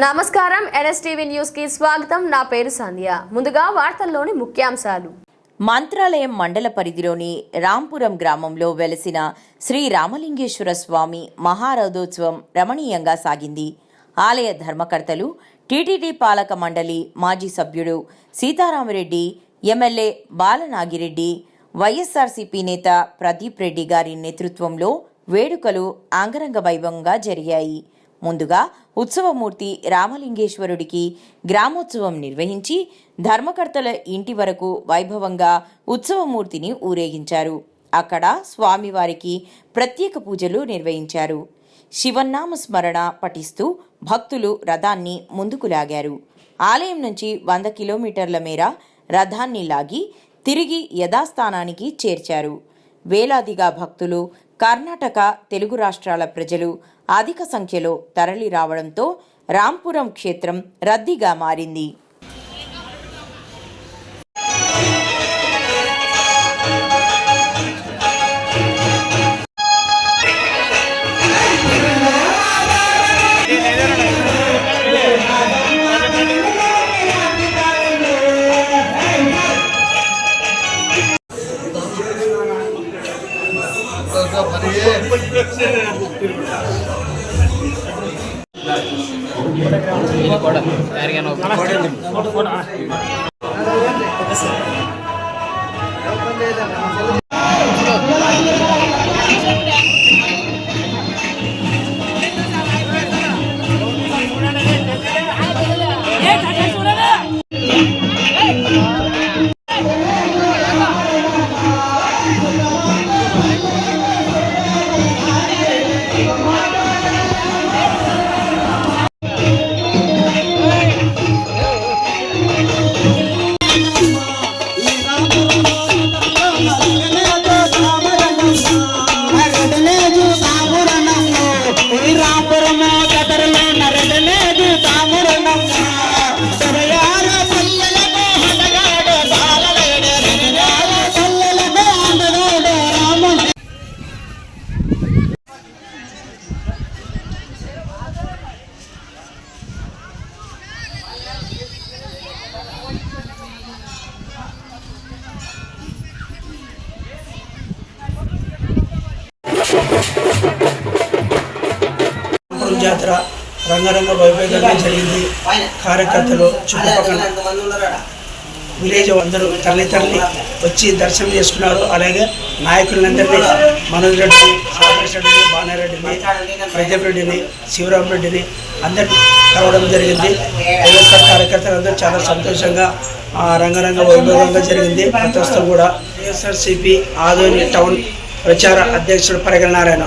నమస్కారం NSTV news కి స్వాగతం. నా పేరు సంధ్య. ముందుగా వార్తల్లోని ముఖ్యాంశాలు. మంత్రాలయం మండల పరిధిలోని రాంపురం గ్రామంలో వెలసిన శ్రీ రామలింగేశ్వర స్వామి మహారథోత్సవం రమణీయంగా సాగింది. ఆలయ ధర్మకర్తలు, టీటీడీ పాలక మండలి మాజీ సభ్యుడు సీతారామరెడ్డి, ఎమ్మెల్యే బాలనాగిరెడ్డి, వైఎస్ఆర్సీపీ నేత ప్రదీప్ రెడ్డి గారి నేతృత్వంలో వేడుకలు అంగరంగ వైభవంగా జరిగాయి. ముందుగా ఉత్సవమూర్తి రామలింగేశ్వరుడికి గ్రామోత్సవం నిర్వహించి ధర్మకర్తల ఇంటి వరకు వైభవంగా ఉత్సవమూర్తిని ఊరేగించారు. అక్కడ స్వామివారికి ప్రత్యేక పూజలు నిర్వహించారు. శివనామ స్మరణ పఠిస్తూ భక్తులు రథాన్ని ముందుకు లాగారు. ఆలయం నుంచి 100 కిలోమీటర్ల మేర రథాన్ని లాగి తిరిగి యథాస్థానానికి చేర్చారు. వేలాదిగా భక్తులు, కర్ణాటక, తెలుగు రాష్ట్రాల ప్రజలు అధిక సంఖ్యలో తరలి రావడంతో రాంపురం క్షేత్రం రద్దీగా మారింది. జాతర రంగరంగ వైభవంగా జరిగింది. కార్యకర్తలు, చుట్టుపక్కల విలేజ్ అందరూ తల్లి వచ్చి దర్శనం చేసుకున్నారు. అలాగే నాయకులందరినీ మనోజ్ రెడ్డిని, సాగేష్ రెడ్డిని, బానారెడ్డిని, ప్రదీప్ రెడ్డిని, శివరామరెడ్డిని అందరినీ కలవడం జరిగింది. వైఎస్ఆర్ కార్యకర్తలు అందరూ చాలా సంతోషంగా రంగరంగ వైభవంగా జరిగింది. ప్రస్తుతం కూడా వైఎస్ఆర్సీపీ ఆదోని టౌన్ ప్రచార అధ్యక్షుడు పరిగణ నారాయణ.